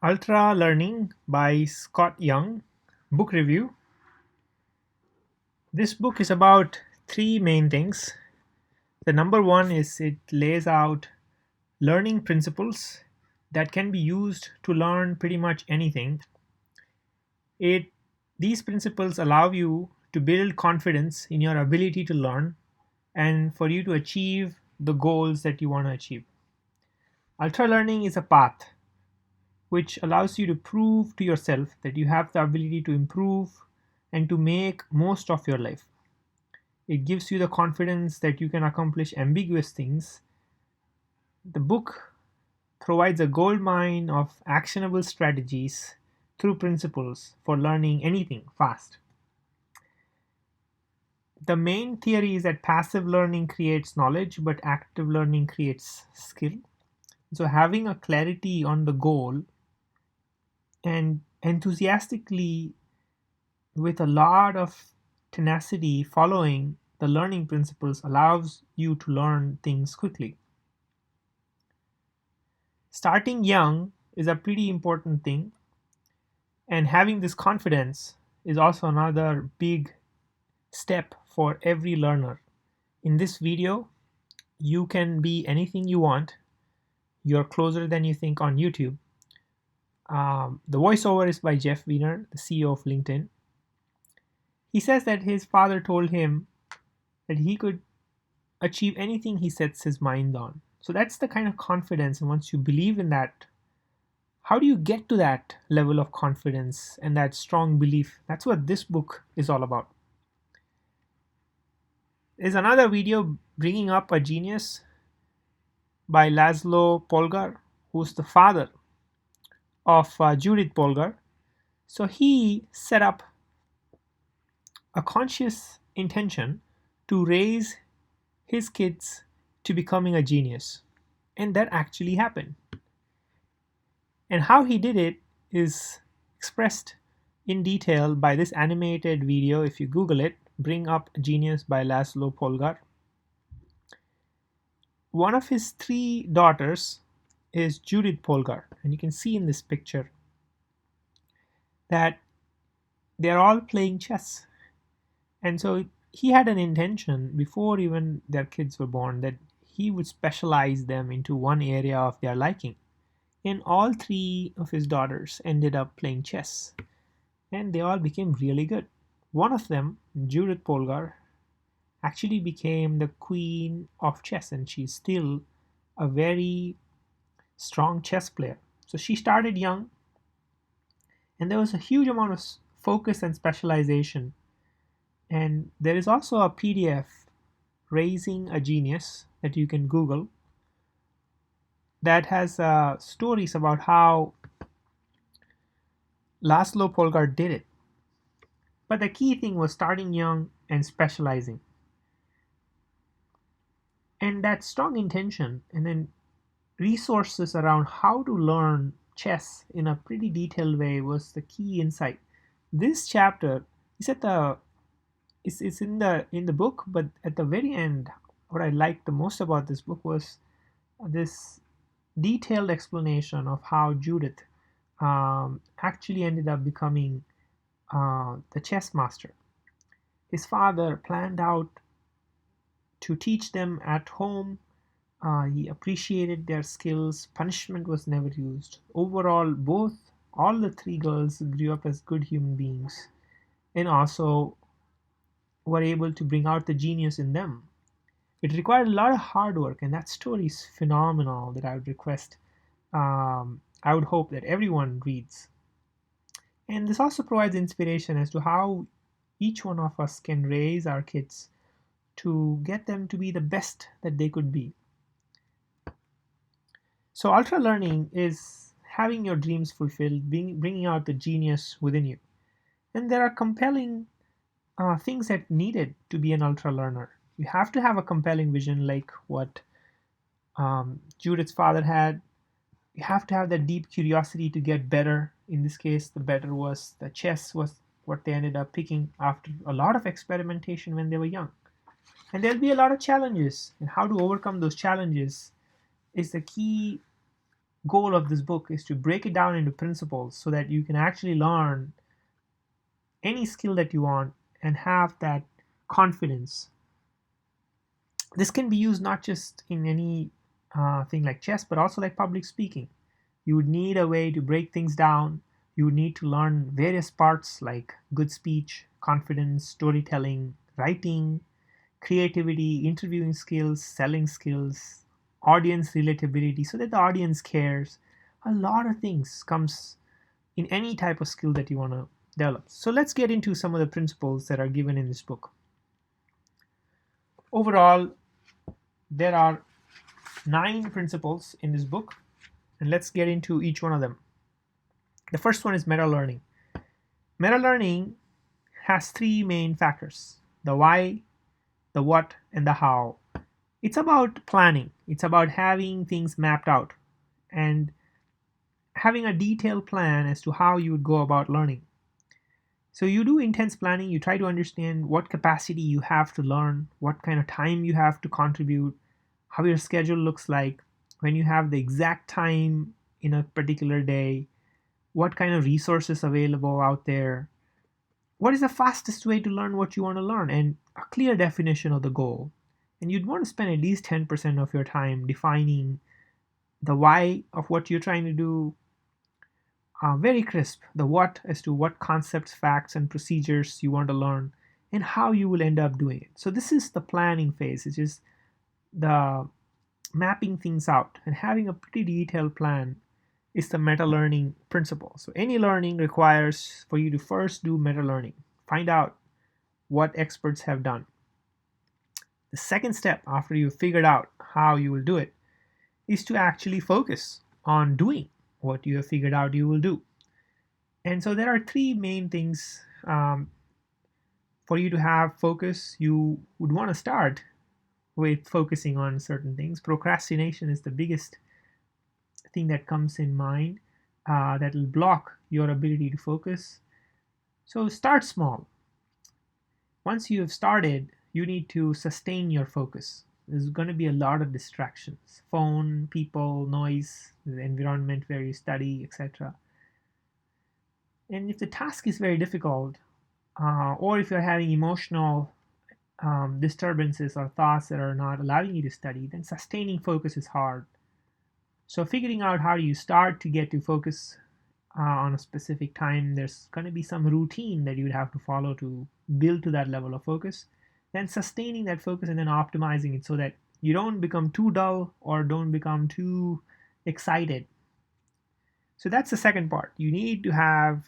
Ultralearning by Scott Young. Book review. This book is about three main things. The number one is it lays out learning principles that can be used to learn pretty much anything. It These principles allow you to build confidence in your ability to learn and for you to achieve the goals that you want to achieve. Ultralearning is a path which allows you to prove to yourself that you have the ability to improve and to make most of your life. It gives you the confidence that you can accomplish ambiguous things. The book provides a gold mine of actionable strategies through principles for learning anything fast. The main theory is that passive learning creates knowledge, but active learning creates skill. So, having a clarity on the goal and enthusiastically, with a lot of tenacity, following the learning principles allows you to learn things quickly. Starting young is a pretty important thing, and having this confidence is also another big step for every learner. In this video, you can be anything you want. You're closer than you think on YouTube. The voiceover is by Jeff Weiner, the CEO of LinkedIn. He says that his father told him that he could achieve anything he sets his mind on. So that's the kind of confidence, and once you believe in that, how do you get to that level of confidence and that strong belief? That's what this book is all about. There's another video, Bringing Up a Genius, by Laszlo Polgar, who's the father of Judith Polgar. So he set up a conscious intention to raise his kids to becoming a genius, and that actually happened. And how he did it is expressed in detail by this animated video. If you Google it, Bring Up a Genius by Laszlo Polgar. One of his three daughters is Judith Polgar, and you can see in this picture that they're all playing chess. And so he had an intention before even their kids were born that he would specialize them into one area of their liking. And all three of his daughters ended up playing chess, and they all became really good. One of them, Judith Polgar, actually became the queen of chess, and she's still a very strong chess player. So she started young, and there was a huge amount of focus and specialization. And there is also a PDF, Raising a Genius, that you can Google, that has stories about how Laszlo Polgar did it. But the key thing was starting young and specializing. And that strong intention and then resources around how to learn chess in a pretty detailed way was the key insight. This chapter is at the it's in the book, but at the very end, what I liked the most about this book was this detailed explanation of how Judith actually ended up becoming the chess master. His father planned out to teach them at home. He appreciated their skills. Punishment was never used. Overall, all the three girls grew up as good human beings, and also were able to bring out the genius in them. It required a lot of hard work, and that story is phenomenal. That I would request. I would hope that everyone reads. And this also provides inspiration as to how each one of us can raise our kids to get them to be the best that they could be. So ultra learning is having your dreams fulfilled, bringing out the genius within you. And there are compelling things that needed to be an ultra learner. You have to have a compelling vision like what Judith's father had. You have to have that deep curiosity to get better. In this case, the better was the chess was what they ended up picking after a lot of experimentation when they were young. And there'll be a lot of challenges, and how to overcome those challenges is the key goal of this book is to break it down into principles so that you can actually learn any skill that you want and have that confidence. This can be used not just in any thing like chess, but also like public speaking. You would need a way to break things down. You would need to learn various parts like good speech, confidence, storytelling, writing, creativity, interviewing skills, selling skills, audience relatability, so that the audience cares. A lot of things comes in any type of skill that you want to develop. So let's get into some of the principles that are given in this book. Overall, there are 9 principles in this book, and let's get into each one of them. The first one is meta learning. Meta learning has 3 main factors: the why, the what, and the how. It's about planning. It's about having things mapped out and having a detailed plan as to how you would go about learning. So you do intense planning, you try to understand what capacity you have to learn, what kind of time you have to contribute, how your schedule looks like, when you have the exact time in a particular day, what kind of resources available out there, what is the fastest way to learn what you want to learn, and a clear definition of the goal. And you'd want to spend at least 10% of your time defining the why of what you're trying to do, very crisp, the what as to what concepts, facts, and procedures you want to learn, and how you will end up doing it. So this is the planning phase. It's just the mapping things out, and having a pretty detailed plan is the meta learning principle. So any learning requires for you to first do meta learning, find out what experts have done. The second step, after you've figured out how you will do it, is to actually focus on doing what you have figured out you will do. And so there are 3 main things for you to have focus. You would want to start with focusing on certain things. Procrastination is the biggest thing that comes in mind that will block your ability to focus. So start small. Once you have started, you need to sustain your focus. There's going to be a lot of distractions: phone, people, noise, the environment where you study, etc. And if the task is very difficult, or if you're having emotional disturbances or thoughts that are not allowing you to study, then sustaining focus is hard. So figuring out how you start to get to focus on a specific time, there's going to be some routine that you would have to follow to build to that level of focus. Then sustaining that focus and then optimizing it so that you don't become too dull or don't become too excited. So that's the second part. You need to have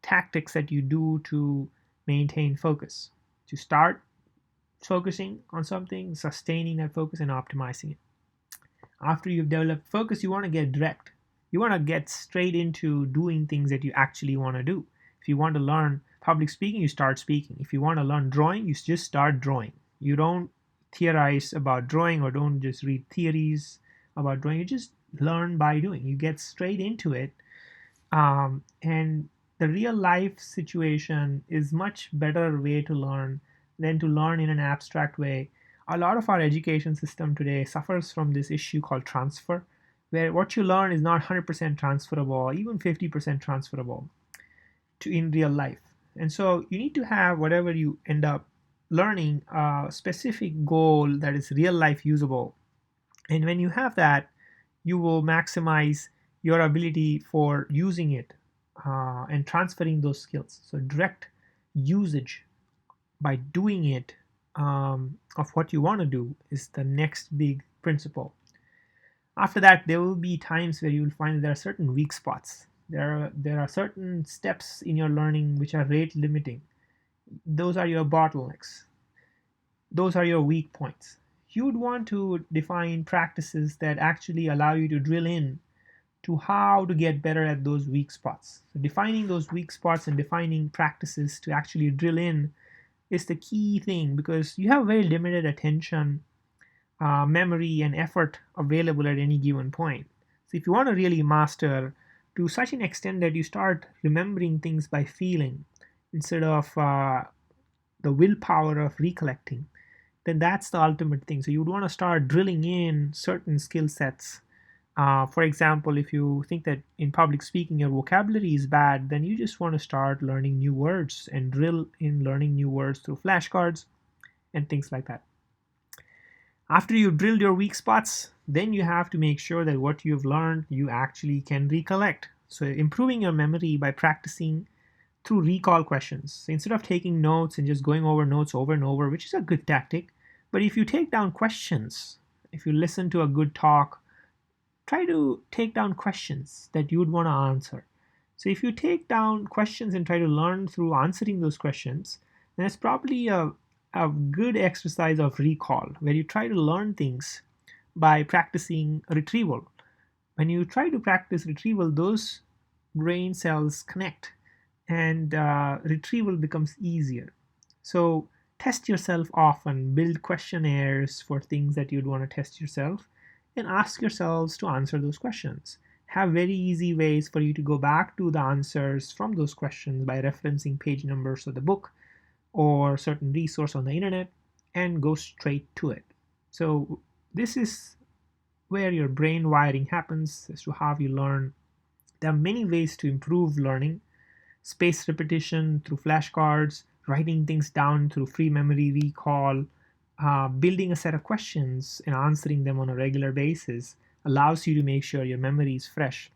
tactics that you do to maintain focus, to start focusing on something, sustaining that focus, and optimizing it. After you've developed focus, you want to get direct. You want to get straight into doing things that you actually want to do. If you want to learn public speaking, you start speaking. If you want to learn drawing, you just start drawing. You don't theorize about drawing or don't just read theories about drawing. You just learn by doing. You get straight into it. And the real life situation is much better way to learn than to learn in an abstract way. A lot of our education system today suffers from this issue called transfer, where what you learn is not 100% transferable, even 50% transferable to in real life. And so you need to have whatever you end up learning a specific goal that is real life usable. And when you have that, you will maximize your ability for using it and transferring those skills. So direct usage by doing it of what you want to do is the next big principle. After that, there will be times where you will find that there are certain weak spots. There are certain steps in your learning which are rate limiting. Those are your bottlenecks. Those are your weak points. You would want to define practices that actually allow you to drill in to how to get better at those weak spots. So defining those weak spots and defining practices to actually drill in is the key thing, because you have very limited attention, memory, and effort available at any given point. So if you want to really master to such an extent that you start remembering things by feeling instead of the willpower of recollecting, then that's the ultimate thing. So you would want to start drilling in certain skill sets For example, if you think that in public speaking your vocabulary is bad, then you just want to start learning new words and drill in learning new words through flashcards and things like that. After you've drilled your weak spots, then you have to make sure that what you've learned you actually can recollect. So improving your memory by practicing through recall questions. So instead of taking notes and just going over notes over and over, which is a good tactic, but if you take down questions, if you listen to a good talk, try to take down questions that you would want to answer. So if you take down questions and try to learn through answering those questions, then it's probably a good exercise of recall where you try to learn things by practicing retrieval. When you try to practice retrieval, those brain cells connect and retrieval becomes easier. So test yourself often, build questionnaires for things that you'd want to test yourself, and ask yourselves to answer those questions. Have very easy ways for you to go back to the answers from those questions by referencing page numbers of the book or certain resource on the internet and go straight to it. So this is where your brain wiring happens as to how you learn. There are many ways to improve learning: spaced repetition through flashcards, writing things down through free memory recall, building a set of questions and answering them on a regular basis allows you to make sure your memory is fresh.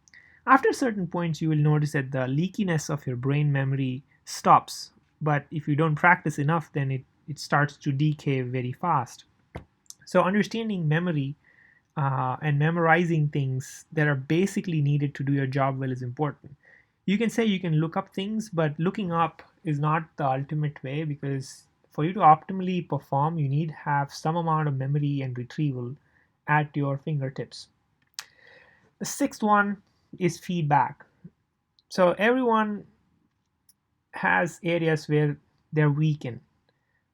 After certain points, you will notice that the leakiness of your brain memory stops. But if you don't practice enough, then it starts to decay very fast. So understanding memory and memorizing things that are basically needed to do your job well is important. You can say you can look up things, but looking up is not the ultimate way, because for you to optimally perform, you need to have some amount of memory and retrieval at your fingertips. The sixth one is feedback. So everyone has areas where they're weak in,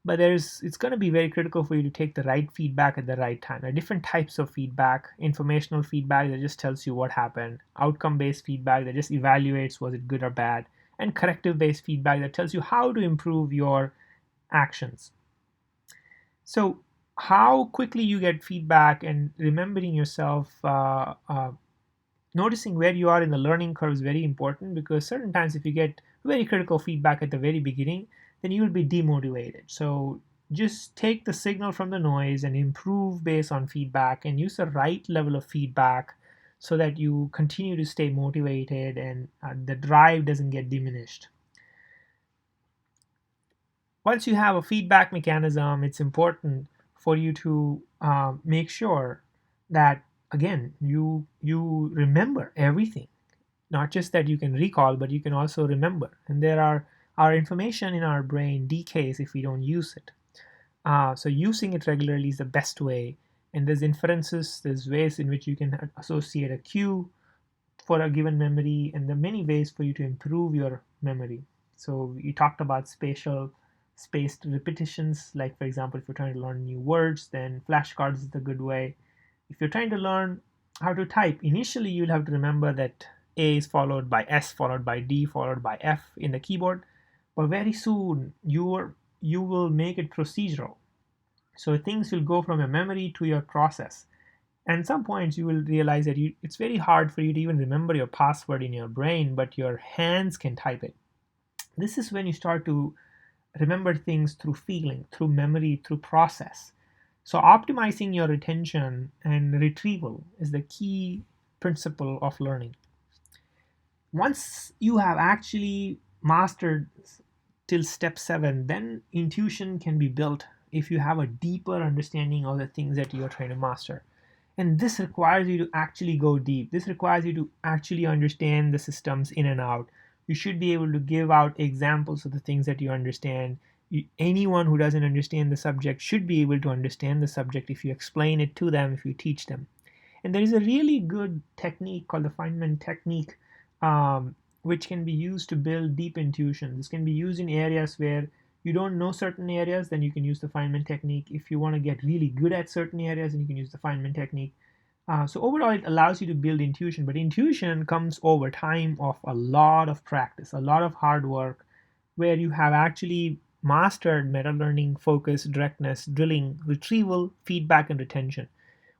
but it's going to be very critical for you to take the right feedback at the right time. There are different types of feedback: informational feedback that just tells you what happened, outcome-based feedback that just evaluates was it good or bad, and corrective-based feedback that tells you how to improve your actions. So how quickly you get feedback and remembering yourself, noticing where you are in the learning curve is very important, because certain times if you get very critical feedback at the very beginning, then you will be demotivated. So just take the signal from the noise and improve based on feedback and use the right level of feedback so that you continue to stay motivated and the drive doesn't get diminished. Once you have a feedback mechanism, it's important for you to make sure that, again, you remember everything. Not just that you can recall, but you can also remember. And our information in our brain decays if we don't use it. So using it regularly is the best way. And there's inferences, there's ways in which you can associate a cue for a given memory, and there are many ways for you to improve your memory. So we talked about spaced repetitions, like for example, if you're trying to learn new words, then flashcards is the good way. If you're trying to learn how to type, initially you'll have to remember that A is followed by S followed by D followed by F in the keyboard, but very soon you will make it procedural. So things will go from your memory to your process. And at some points you will realize that it's very hard for you to even remember your password in your brain, but your hands can type it. This is when you start to remember things through feeling, through memory, through process. So optimizing your retention and retrieval is the key principle of learning. Once you have actually mastered till step 7, then intuition can be built if you have a deeper understanding of the things that you are trying to master. And this requires you to actually go deep. This requires you to actually understand the systems in and out. You should be able to give out examples of the things that you understand. Anyone who doesn't understand the subject should be able to understand the subject if you explain it to them, if you teach them. And there is a really good technique called the Feynman technique, which can be used to build deep intuition. This can be used in areas where you don't know certain areas, then you can use the Feynman technique. If you want to get really good at certain areas, then you can use the Feynman technique. So overall, it allows you to build intuition, but intuition comes over time of a lot of practice, a lot of hard work, where you have actually mastered meta learning, focus, directness, drilling, retrieval, feedback, and retention.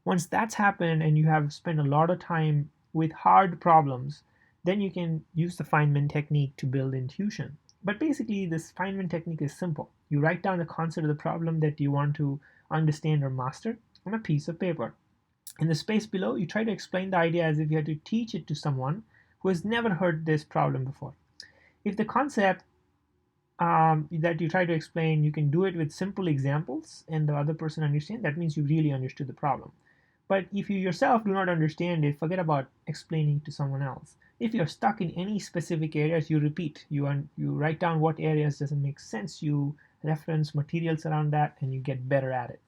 Once that's happened and you have spent a lot of time with hard problems, then you can use the Feynman technique to build intuition. But basically, this Feynman technique is simple. You write down the concept of the problem that you want to understand or master on a piece of paper. In the space below, you try to explain the idea as if you had to teach it to someone who has never heard this problem before. If the concept that you try to explain, you can do it with simple examples and the other person understands, that means you really understood the problem. But if you yourself do not understand it, forget about explaining to someone else. If you're stuck in any specific areas, you repeat. You write down what areas doesn't make sense. You reference materials around that, and you get better at it.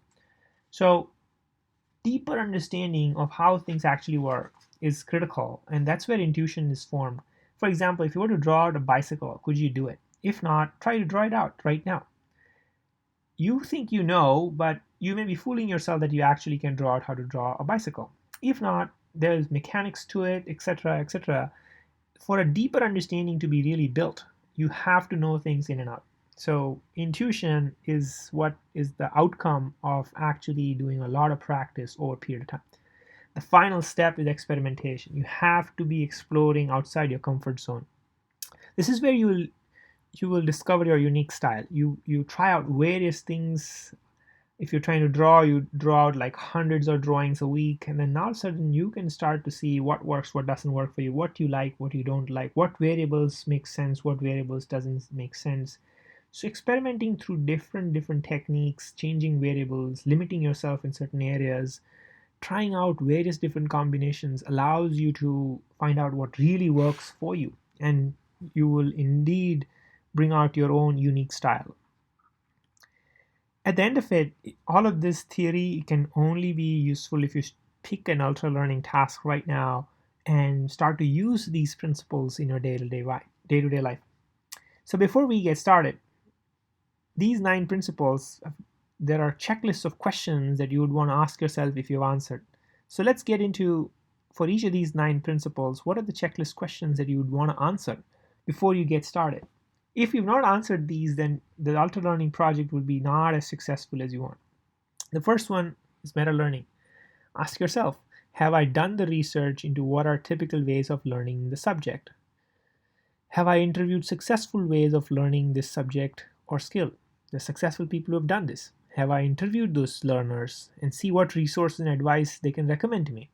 So deeper understanding of how things actually work is critical, and that's where intuition is formed. For example, if you were to draw out a bicycle, could you do it? If not, try to draw it out right now. You think you know, but you may be fooling yourself that you actually can draw out how to draw a bicycle. If not, there's mechanics to it, etc., etc. For a deeper understanding to be really built, you have to know things in and out. So intuition is what is the outcome of actually doing a lot of practice over a period of time. The final step is experimentation. You have to be exploring outside your comfort zone. This is where you will discover your unique style. You try out various things. If you're trying to draw, you draw out like hundreds of drawings a week, and then all of a sudden you can start to see what works, what doesn't work for you, what you like, what you don't like, what variables make sense, what variables doesn't make sense. So experimenting through different techniques, changing variables, limiting yourself in certain areas, trying out various different combinations allows you to find out what really works for you, and you will indeed bring out your own unique style. At the end of it, all of this theory can only be useful if you pick an ultra learning task right now and start to use these principles in your day-to-day life. So before we get started, these 9 principles, there are checklists of questions that you would want to ask yourself if you've answered. So let's get into, for each of these 9 principles, what are the checklist questions that you would want to answer before you get started? If you've not answered these, then the ultra learning project will be not as successful as you want. The first one is meta learning. Ask yourself, have I done the research into what are typical ways of learning the subject? Have I interviewed successful ways of learning this subject or skill? The successful people who have done this. Have I interviewed those learners and see what resources and advice they can recommend to me?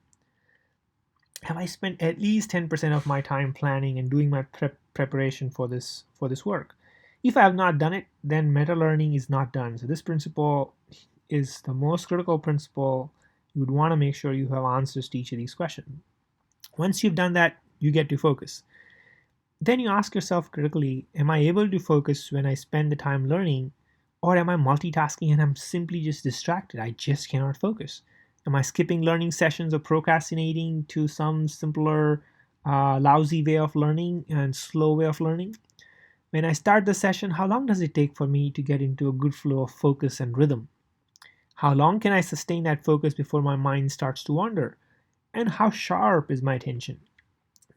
Have I spent at least 10% of my time planning and doing my preparation for this work? If I have not done it, then meta learning is not done. So this principle is the most critical principle. You would want to make sure you have answers to each of these questions. Once you've done that, you get to focus. Then you ask yourself critically, am I able to focus when I spend the time learning, or am I multitasking and I'm simply just distracted? I just cannot focus. Am I skipping learning sessions or procrastinating to some simpler, lousy way of learning and slow way of learning? When I start the session, how long does it take for me to get into a good flow of focus and rhythm? How long can I sustain that focus before my mind starts to wander? And how sharp is my attention?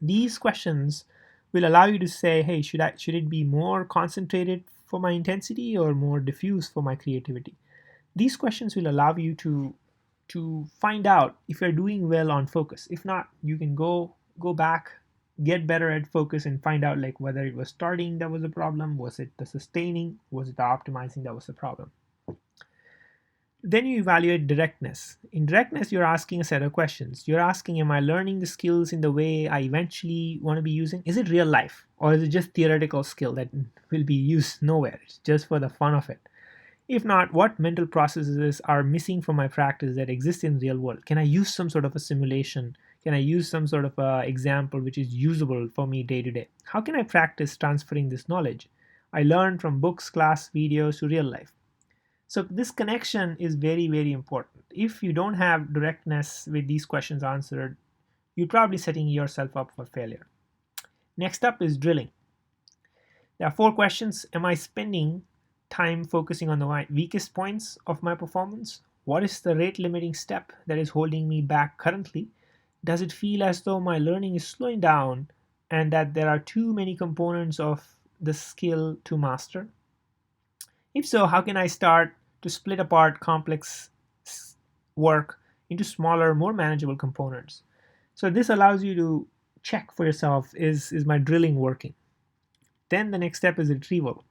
These questions will allow you to say, hey, should it be more concentrated for my intensity or more diffuse for my creativity? These questions will allow you to find out if you're doing well on focus. If not, you can go back, get better at focus, and find out like whether it was starting that was a problem, was it the sustaining, was it the optimizing that was the problem. Then you evaluate directness. In directness, you're asking a set of questions. You're asking, am I learning the skills in the way I eventually want to be using? Is it real life, or is it just theoretical skill that will be used nowhere? It's just for the fun of it. If not, what mental processes are missing from my practice that exist in the real world? Can I use some sort of a simulation? Can I use some sort of a example which is usable for me day to day? How can I practice transferring this knowledge I learned from books, class, videos to real life? So this connection is very, very important. If you don't have directness with these questions answered, you're probably setting yourself up for failure. Next up is drilling. There are 4 questions. Am I spending time focusing on the weakest points of my performance? What is the rate limiting step that is holding me back currently? Does it feel as though my learning is slowing down and that there are too many components of the skill to master? If so, how can I start to split apart complex work into smaller, more manageable components. So this allows you to check for yourself, is my drilling working? Then the next step is retrieval.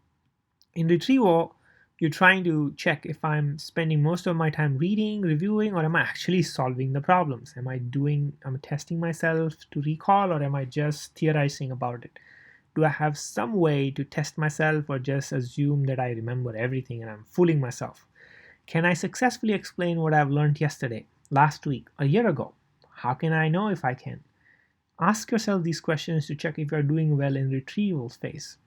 In retrieval, you're trying to check if I'm spending most of my time reading, reviewing, or am I actually solving the problems? Am I testing myself to recall, or am I just theorizing about it? Do I have some way to test myself, or just assume that I remember everything and I'm fooling myself? Can I successfully explain what I've learned yesterday, last week, a year ago? How can I know if I can? Ask yourself these questions to check if you're doing well in retrieval phase.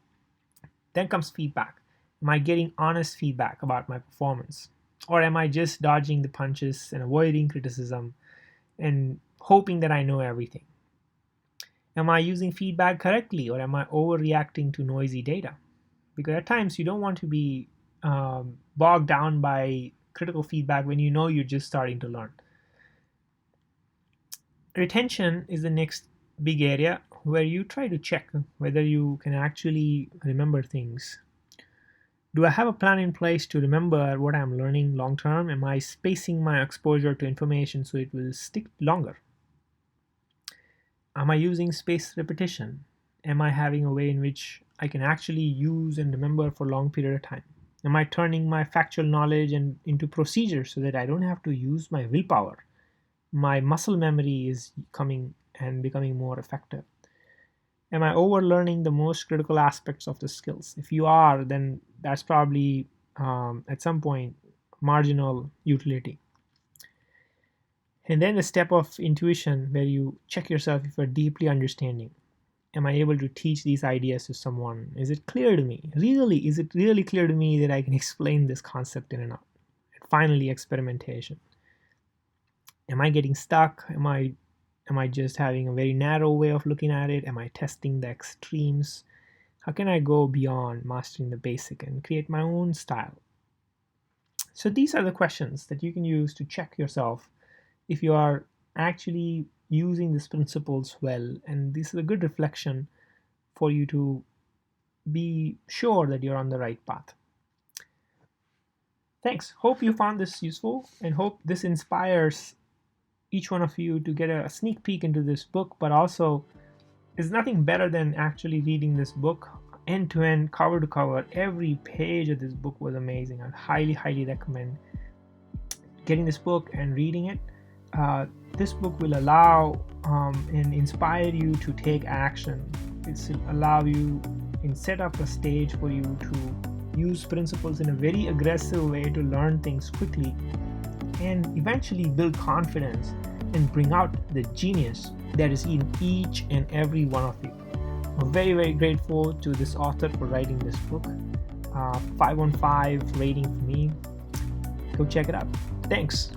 Then comes feedback. Am I getting honest feedback about my performance? Or am I just dodging the punches and avoiding criticism and hoping that I know everything? Am I using feedback correctly, or am I overreacting to noisy data? Because at times you don't want to be bogged down by critical feedback when you know you're just starting to learn. Retention is the next big area where you try to check whether you can actually remember things. Do I have a plan in place to remember what I'm learning long term? Am I spacing my exposure to information so it will stick longer? Am I using spaced repetition? Am I having a way in which I can actually use and remember for a long period of time? Am I turning my factual knowledge into procedures so that I don't have to use my willpower? My muscle memory is coming and becoming more effective. Am I overlearning the most critical aspects of the skills? If you are, then that's probably at some point marginal utility. And then the step of intuition, where you check yourself if you're deeply understanding. Am I able to teach these ideas to someone? Is it clear to me? Is it really clear to me that I can explain this concept in and out? And finally, experimentation. Am I getting stuck? Am I just having a very narrow way of looking at it? Am I testing the extremes? How can I go beyond mastering the basic and create my own style? So these are the questions that you can use to check yourself if you are actually using these principles well. And this is a good reflection for you to be sure that you're on the right path. Thanks. Hope you found this useful, and hope this inspires each one of you to get a sneak peek into this book. But also, there's nothing better than actually reading this book end to end, cover to cover. Every page of this book was amazing. I highly recommend getting this book and reading it. This book will allow and inspire you to take action. It will allow you and set up a stage for you to use principles in a very aggressive way to learn things quickly and eventually build confidence and bring out the genius that is in each and every one of you. I'm very grateful to this author for writing this book. 5 on 5 rating for me. Go check it out. Thanks.